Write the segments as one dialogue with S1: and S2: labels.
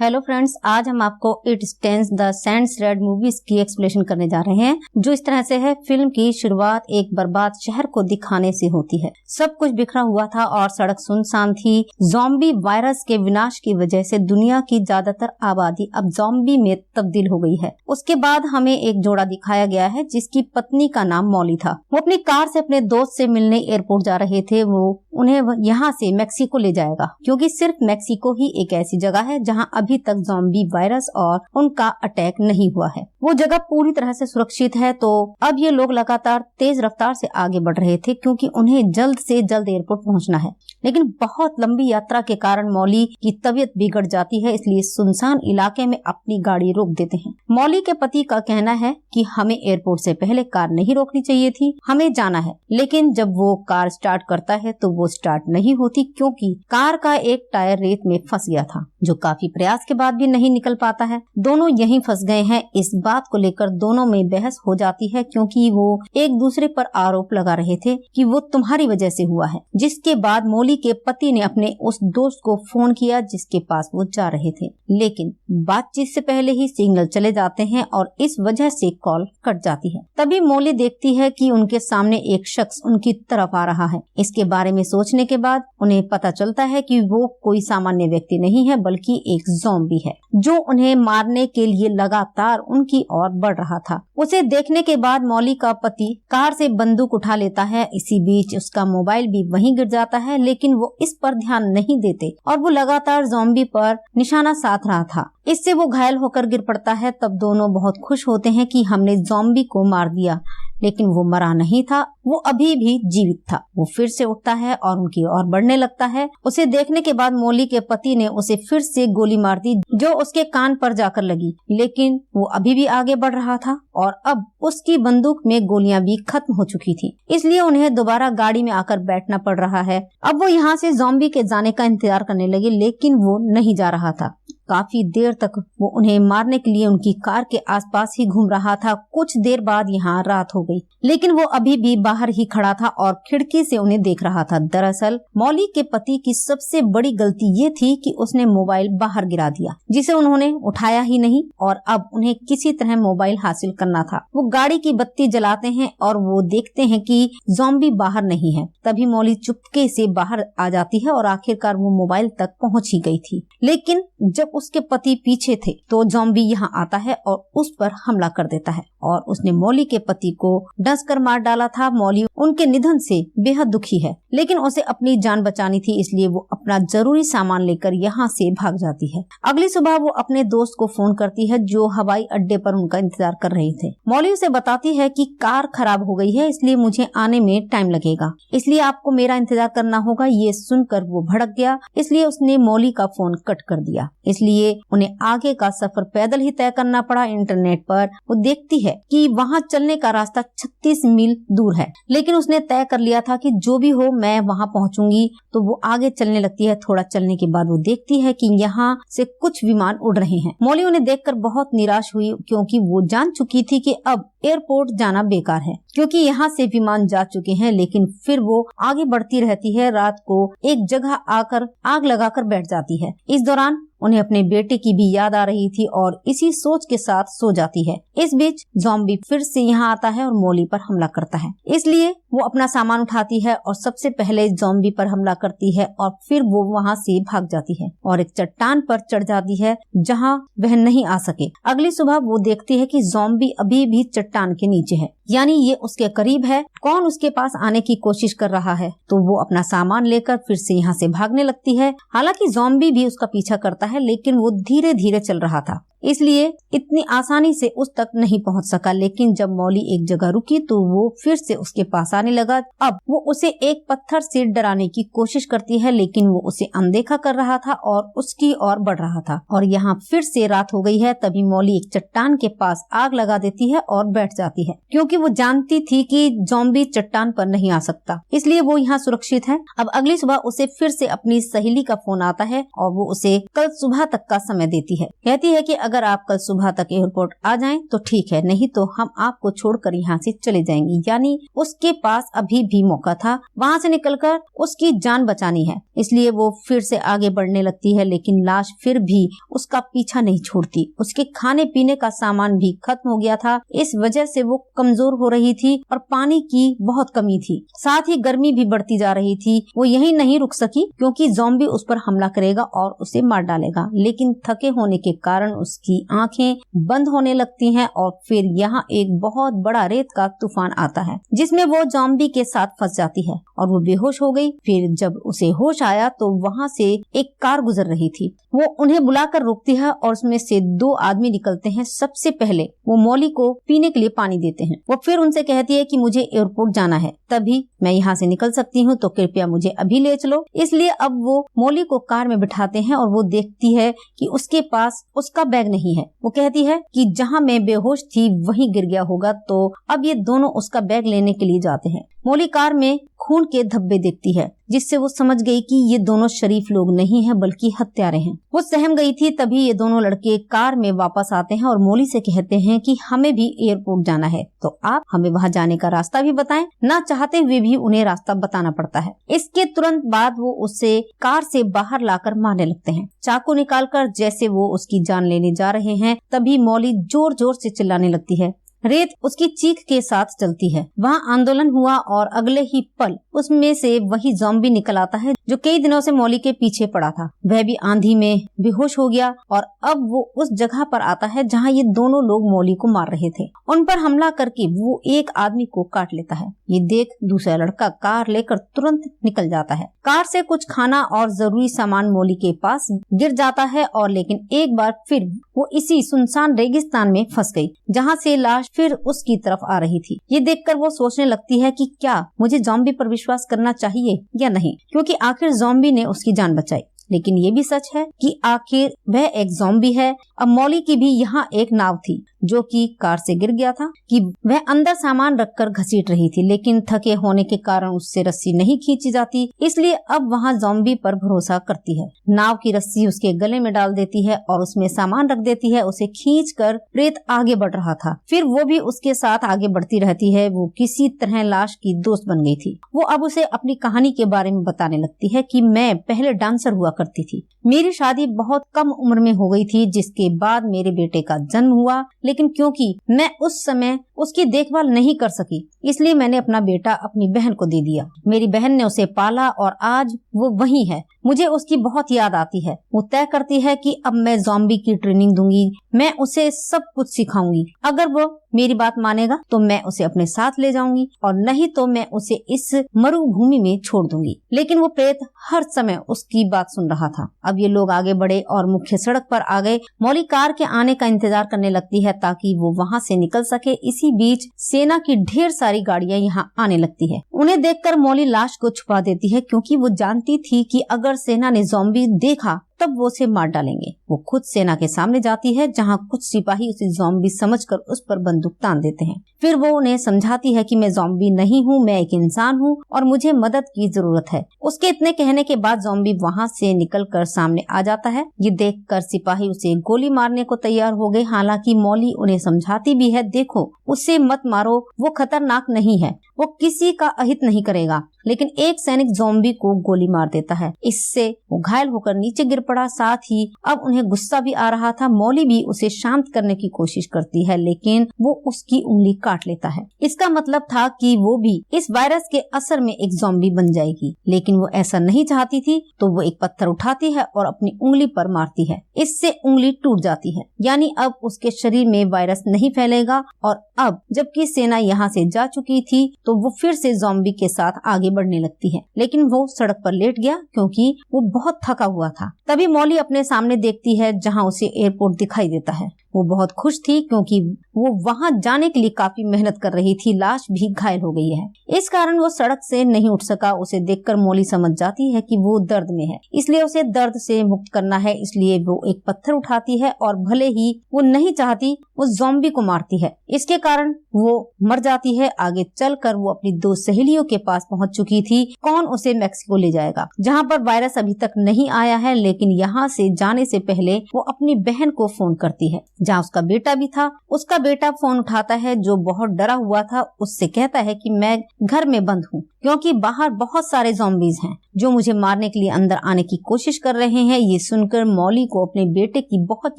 S1: Hello friends, आज हम आपको it stains the sands red movies की एक्सप्लेनेशन करने जा रहे हैं। जो इस तरह से है, फिल्म की शुरुआत एक बर्बाद शहर को दिखाने से होती है। सब कुछ बिखरा हुआ था और सड़क सुनसान थी। ज़ॉम्बी वायरस के विनाश की वजह से दुनिया की ज्यादातर आबादी अब ज़ॉम्बी में तब्दील हो गई है। उसके बाद हमें एक जोड़ा दिखाया गया है जिसकी पत्नी का नाम मॉली था। वो अपनी कार से अपने दोस्त से मिलने एयरपोर्ट जा रहे थे। वो उन्हें यहाँ से मैक्सिको ले जाएगा, क्योंकि सिर्फ मैक्सिको ही एक ऐसी जगह है जहाँ अभी तक ज़ॉम्बी वायरस और उनका अटैक नहीं हुआ है। वो जगह पूरी तरह से सुरक्षित है। तो अब ये लोग लगातार तेज रफ्तार से आगे बढ़ रहे थे, क्योंकि उन्हें जल्द से जल्द एयरपोर्ट पहुंचना है। लेकिन बहुत लंबी यात्रा के कारण मॉली की तबीयत बिगड़ जाती है, इसलिए सुनसान इलाके में अपनी गाड़ी रोक देते हैं। मॉली के पति का कहना है कि हमें एयरपोर्ट से पहले कार नहीं रोकनी चाहिए थी, हमें जाना है। लेकिन जब वो कार स्टार्ट करता है तो वो स्टार्ट नहीं होती, क्योंकि कार का एक टायर रेत में फंस गया था, जो काफी प्रयास के बाद भी नहीं निकल पाता है। दोनों यहीं फंस गए हैं। इस बात को लेकर दोनों में बहस हो जाती है, क्योंकि वो एक दूसरे पर आरोप लगा रहे थे कि वो तुम्हारी वजह से हुआ है। जिसके बाद मॉली के पति ने अपने उस दोस्त को फोन किया जिसके पास वो जा रहे थे, लेकिन बातचीत से पहले ही सिग्नल चले जाते हैं और इस वजह से कॉल कट जाती है। तभी मॉली देखती है कि उनके सामने एक शख्स उनकी तरफ आ रहा है। इसके बारे में सोचने के बाद उन्हें पता चलता है कि वो कोई सामान्य व्यक्ति नहीं है, बल्कि एक ज़ॉम्बी है जो उन्हें मारने के लिए लगातार उनकी ओर बढ़ रहा था। उसे देखने के बाद मॉली का पति कार से बंदूक उठा लेता है। इसी बीच उसका मोबाइल भी वहीं गिर जाता है, लेकिन वो इस पर ध्यान नहीं देते और वो लगातार ज़ॉम्बी पर निशाना साध रहा था। इससे वो घायल होकर गिर पड़ता है। तब दोनों बहुत खुश होते हैं कि हमने ज़ॉम्बी को मार दिया, लेकिन वो मरा नहीं था, वो अभी भी जीवित था। वो फिर से उठता है और उनकी ओर बढ़ने लगता है। उसे देखने के बाद मॉली के पति ने उसे फिर से गोली मार दी, जो उसके कान पर जाकर लगी, लेकिन वो अभी भी आगे बढ़ रहा था और अब उसकी बंदूक में गोलियां भी खत्म हो चुकी थी। इसलिए उन्हें दोबारा गाड़ी में आकर बैठना पड़ रहा है। अब वो यहाँ से ज़ॉम्बी के जाने का इंतजार करने लगे, लेकिन वो नहीं जा रहा था। काफी देर तक वो उन्हें मारने के लिए उनकी कार के आसपास ही घूम रहा था। कुछ देर बाद यहाँ रात हो गई, लेकिन वो अभी भी बाहर ही खड़ा था और खिड़की से उन्हें देख रहा था। दरअसल मॉली के पति की सबसे बड़ी गलती ये थी कि उसने मोबाइल बाहर गिरा दिया, जिसे उन्होंने उठाया ही नहीं, और अब उन्हें किसी तरह मोबाइल हासिल करना था। वो गाड़ी की बत्ती जलाते हैं और वो देखते हैं कि ज़ॉम्बी बाहर नहीं है। तभी मॉली चुपके से बाहर आ जाती है और आखिरकार वो मोबाइल तक पहुँच ही गई थी। लेकिन जब उसके पति पीछे थे तो ज़ॉम्बी यहाँ आता है और उस पर हमला कर देता है, और उसने मॉली के पति को डसकर मार डाला था। मॉली उनके निधन से बेहद दुखी है, लेकिन उसे अपनी जान बचानी थी, इसलिए वो अपना जरूरी सामान लेकर यहाँ से भाग जाती है। अगली सुबह वो अपने दोस्त को फोन करती है, जो हवाई अड्डे पर उनका इंतजार कर रहे थे। मॉली उसे बताती है कि कार खराब हो गई है, इसलिए मुझे आने में टाइम लगेगा, इसलिए आपको मेरा इंतजार करना होगा। ये सुनकर वो भड़क गया, इसलिए उसने मॉली का फोन कट कर दिया। इसलिए उन्हें आगे का सफर पैदल ही तय करना पड़ा। इंटरनेट पर वो देखती है कि वहाँ चलने का रास्ता 36 मील दूर है, लेकिन उसने तय कर लिया था कि जो भी हो मैं वहाँ पहुँचूंगी। तो वो आगे चलने लगती है। थोड़ा चलने के बाद वो देखती है कि यहाँ से कुछ विमान उड़ रहे हैं। मॉली उन्हें देखकर बहुत निराश हुई, क्योंकि वो जान चुकी थी कि अब एयरपोर्ट जाना बेकार है, क्योंकि यहाँ से विमान जा चुके हैं। लेकिन फिर वो आगे बढ़ती रहती है। रात को एक जगह आकर आग लगाकर बैठ जाती है। इस दौरान उन्हें अपने बेटे की भी याद आ रही थी और इसी सोच के साथ सो जाती है। इस बीच ज़ॉम्बी फिर से यहाँ आता है और मॉली पर हमला करता है, इसलिए वो अपना सामान उठाती है और सबसे पहले ज़ॉम्बी पर हमला करती है, और फिर वो वहाँ से भाग जाती है और एक चट्टान पर चढ़ जाती है जहाँ वह नहीं आ सके। अगली सुबह वो देखती है कि ज़ॉम्बी अभी भी चट्टान के नीचे है, यानी ये उसके करीब है। कौन उसके पास आने की कोशिश कर रहा है, तो वो अपना सामान लेकर फिर से यहाँ से भागने लगती है। हालांकि ज़ॉम्बी भी उसका पीछा करता है, लेकिन वो धीरे धीरे चल रहा था, इसलिए इतनी आसानी से उस तक नहीं पहुंच सका। लेकिन जब मॉली एक जगह रुकी तो वो फिर से उसके पास आने लगा। अब वो उसे एक पत्थर से डराने की कोशिश करती है, लेकिन वो उसे अनदेखा कर रहा था और उसकी ओर बढ़ रहा था। और यहाँ फिर से रात हो गई है। तभी मॉली एक चट्टान के पास आग लगा देती है और बैठ जाती है, क्योंकि वो जानती थी कि ज़ॉम्बी चट्टान पर नहीं आ सकता, इसलिए वो यहाँ सुरक्षित है। अब अगली सुबह उसे फिर से अपनी सहेली का फोन आता है और वो उसे कल सुबह तक का समय देती है। कहती है कि अगर आप कल सुबह तक एयरपोर्ट आ जाएं तो ठीक है, नहीं तो हम आपको छोड़कर यहाँ से चले जाएंगे। यानी उसके पास अभी भी मौका था वहाँ से निकलकर उसकी जान बचानी है, इसलिए वो फिर से आगे बढ़ने लगती है। लेकिन लाश फिर भी उसका पीछा नहीं छोड़ती। उसके खाने पीने का सामान भी खत्म हो गया था, इस वजह से वो कमजोर हो रही थी और पानी की बहुत कमी थी, साथ ही गर्मी भी बढ़ती जा रही थी। वो यहीं नहीं रुक सकी क्योंकि ज़ॉम्बी उस पर हमला करेगा और उसे मार डालेगा। लेकिन थके होने के कारण उसकी आंखें बंद होने लगती हैं और फिर यहाँ एक बहुत बड़ा रेत का तूफान आता है जिसमें वो ज़ॉम्बी के साथ फंस जाती है और वो बेहोश हो गई। फिर जब उसे होश आया तो वहाँ से एक कार गुजर रही थी। वो उन्हें बुलाकर रोकती है और उसमें से 2 आदमी निकलते हैं। सबसे पहले वो मॉली को पीने के लिए पानी देते हैं। वो फिर उनसे कहती है कि मुझे एयरपोर्ट जाना है, तभी मैं यहाँ से निकल सकती हूँ, तो कृपया मुझे अभी ले चलो। इसलिए अब वो मॉली को कार में बिठाते हैं और वो देखती है कि उसके पास उसका बैग नहीं है। वो कहती है कि जहाँ मैं बेहोश थी वहीं गिर गया होगा। तो अब ये दोनों उसका बैग लेने के लिए जाते हैं। मॉली कार में खून के धब्बे देखती है जिससे वो समझ गई कि ये दोनों शरीफ लोग नहीं हैं बल्कि हत्यारे हैं। वो सहम गई थी। तभी ये दोनों लड़के कार में वापस आते हैं और मॉली से कहते हैं कि हमें भी एयरपोर्ट जाना है, तो आप हमें वहाँ जाने का रास्ता भी बताएं। ना चाहते हुए भी उन्हें रास्ता बताना पड़ता है। इसके तुरंत बाद वो उसे कार से बाहर लाकर मारने लगते हैं, चाकू निकालकर। जैसे वो उसकी जान लेने जा रहे हैं तभी मॉली जोर जोर से चिल्लाने लगती है। रेत उसकी चीख के साथ चलती है। वहाँ आंदोलन हुआ और अगले ही पल उसमें से वही ज़ॉम्बी निकल आता है जो कई दिनों से मॉली के पीछे पड़ा था। वह भी आंधी में बेहोश हो गया और अब वो उस जगह पर आता है जहाँ ये दोनों लोग मॉली को मार रहे थे। उन पर हमला करके वो एक आदमी को काट लेता है। ये देख दूसरा लड़का कार लेकर तुरंत निकल जाता है। कार से कुछ खाना और जरूरी सामान मॉली के पास गिर जाता है और लेकिन एक बार फिर वो इसी सुनसान रेगिस्तान में फंस गई जहाँ से लाश फिर उसकी तरफ आ रही थी। ये देखकर वो सोचने लगती है कि क्या मुझे ज़ॉम्बी पर विश्वास करना चाहिए या नहीं, क्योंकि आखिर ज़ॉम्बी ने उसकी जान बचाई। लेकिन ये भी सच है कि आखिर वह एक ज़ॉम्बी है। अब मॉली की भी यहाँ एक नाव थी जो कि कार से गिर गया था कि वह अंदर सामान रखकर घसीट रही थी, लेकिन थके होने के कारण उससे रस्सी नहीं खींची जाती, इसलिए अब वहाँ ज़ॉम्बी पर भरोसा करती है। नाव की रस्सी उसके गले में डाल देती है और उसमें सामान रख देती है। उसे खींचकर प्रेत आगे बढ़ रहा था, फिर वो भी उसके साथ आगे बढ़ती रहती है। वो किसी तरह लाश की दोस्त बन गई थी। वो अब उसे अपनी कहानी के बारे में बताने लगती है कि मैं पहले डांसर हुआ करती थी। मेरी शादी बहुत कम उम्र में हो गई थी, जिसके बाद मेरे बेटे का जन्म हुआ, लेकिन क्योंकि मैं उस समय उसकी देखभाल नहीं कर सकी, इसलिए मैंने अपना बेटा अपनी बहन को दे दिया। मेरी बहन ने उसे पाला और आज वो वही है। मुझे उसकी बहुत याद आती है। वो तय करती है कि अब मैं ज़ॉम्बी की ट्रेनिंग दूंगी, मैं उसे सब कुछ सिखाऊंगी। अगर वो मेरी बात मानेगा तो मैं उसे अपने साथ ले जाऊंगी और नहीं तो मैं उसे इस मरुभूमि में छोड़ दूंगी। लेकिन वो प्रेत हर समय उसकी बात सुन रहा था। अब ये लोग आगे बढ़े और मुख्य सड़क पर आ गए। मॉली कार के आने का इंतजार करने लगती है ताकि वो वहाँ से निकल सके। इसी बीच सेना की ढेर सारी गाड़ियाँ यहाँ आने लगती है। उन्हें देखकर मॉली लाश को छुपा देती है क्योंकि वो जानती थी कि अगर सेना ने ज़ॉम्बी देखा तब वो उसे मार डालेंगे। वो खुद सेना के सामने जाती है जहाँ कुछ सिपाही उसे ज़ॉम्बी समझकर उस पर बंदूक तान देते हैं। फिर वो उन्हें समझाती है कि मैं ज़ॉम्बी नहीं हूँ, मैं एक इंसान हूँ और मुझे मदद की जरूरत है। उसके इतने कहने के बाद ज़ॉम्बी वहाँ से निकलकर सामने आ जाता है। ये देखकर सिपाही उसे गोली मारने को तैयार हो गए। हालांकि मॉली उन्हें समझाती भी है, देखो उसे मत मारो, वो खतरनाक नहीं है, वो किसी का अहित नहीं करेगा। लेकिन एक सैनिक ज़ॉम्बी को गोली मार देता है। इससे वो घायल होकर नीचे गिर पड़ा। साथ ही अब उन्हें गुस्सा भी आ रहा था। मॉली भी उसे शांत करने की कोशिश करती है, लेकिन वो उसकी उंगली काट लेता है। इसका मतलब था कि वो भी इस वायरस के असर में एक ज़ॉम्बी बन जाएगी, लेकिन वो ऐसा नहीं चाहती थी। तो वो एक पत्थर उठाती है और अपनी उंगली पर मारती है। इससे उंगली टूट जाती है, यानी अब उसके शरीर में वायरस नहीं फैलेगा। और अब जबकि सेना यहाँ से जा चुकी थी तो वो फिर से ज़ॉम्बी के साथ आगे बढ़ने लगती है। लेकिन वो सड़क पर लेट गया क्योंकि वो बहुत थका हुआ था। तभी मॉली अपने सामने देखती है जहाँ उसे एयरपोर्ट दिखाई देता है। वो बहुत खुश थी क्योंकि वो वहाँ जाने के लिए काफी मेहनत कर रही थी। लाश भी घायल हो गई है, इस कारण वो सड़क से नहीं उठ सका। उसे देखकर मॉली समझ जाती है कि वो दर्द में है, इसलिए उसे दर्द से मुक्त करना है। इसलिए वो एक पत्थर उठाती है और भले ही वो नहीं चाहती वो ज़ॉम्बी को मारती है। इसके कारण वो मर जाती है। आगे चलकर वो अपनी 2 सहेलियों के पास पहुंच चुकी थी। कौन उसे मैक्सिको ले जाएगा जहाँ पर वायरस अभी तक नहीं आया है, लेकिन लेकिन यहाँ से जाने से पहले वो अपनी बहन को फोन करती है, जहाँ उसका बेटा भी था। उसका बेटा फोन उठाता है, जो बहुत डरा हुआ था। उससे कहता है कि मैं घर में बंद हूँ क्योंकि बाहर बहुत सारे ज़ॉम्बीज हैं जो मुझे मारने के लिए अंदर आने की कोशिश कर रहे हैं। ये सुनकर मॉली को अपने बेटे की बहुत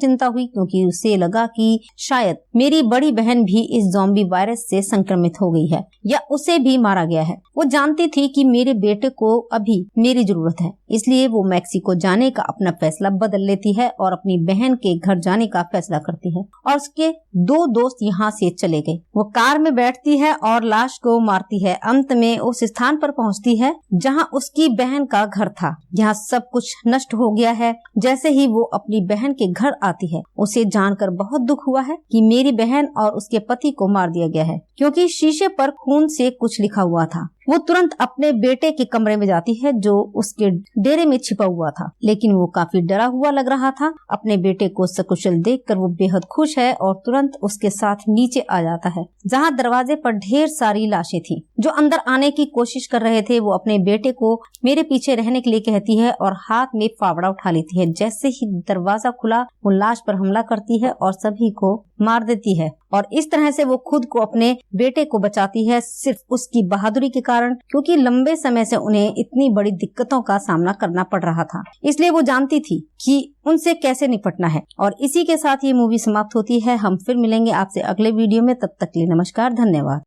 S1: चिंता हुई, क्योंकि उसे लगा कि शायद मेरी बड़ी बहन भी इस ज़ॉम्बी वायरस से संक्रमित हो गई है या उसे भी मारा गया है। वो जानती थी कि मेरे बेटे को अभी मेरी जरूरत है, इसलिए वो मैक्सिको जाने का अपना फैसला बदल लेती है और अपनी बहन के घर जाने का फैसला करती है। और उसके 2 दोस्त यहाँ से चले गए। वो कार में बैठती है और लाश को मारती है। अंत में उस स्थान पर पहुँचती है जहाँ उसकी बहन का घर था। यहाँ सब कुछ नष्ट हो गया है। जैसे ही वो अपनी बहन के घर आती है, उसे जानकर बहुत दुख हुआ है कि मेरी बहन और उसके पति को मार दिया गया है, क्योंकि शीशे पर खून से कुछ लिखा हुआ था। वो तुरंत अपने बेटे के कमरे में जाती है, जो उसके डेरे में छिपा हुआ था, लेकिन वो काफी डरा हुआ लग रहा था। अपने बेटे को सकुशल देखकर वो बेहद खुश है और तुरंत उसके साथ नीचे आ जाता है, जहाँ दरवाजे पर ढेर सारी लाशें थी। जो अंदर आने की कोशिश कर रहे थे, वो अपने बेटे को मेरे पीछे रहने के लिए कहती है और हाथ में फावड़ा उठा लेती है। जैसे ही दरवाजा खुला, वो लाश पर हमला करती है और सभी को मार देती है। और इस तरह से वो खुद को अपने बेटे को बचाती है, सिर्फ उसकी बहादुरी के कारण, क्योंकि लंबे समय से उन्हें इतनी बड़ी दिक्कतों का सामना करना पड़ रहा था। इसलिए वो जानती थी कि उनसे कैसे निपटना है। और इसी के साथ ये मूवी समाप्त होती है। हम फिर मिलेंगे आपसे अगले वीडियो में। तब तक के लिए नमस्कार, धन्यवाद।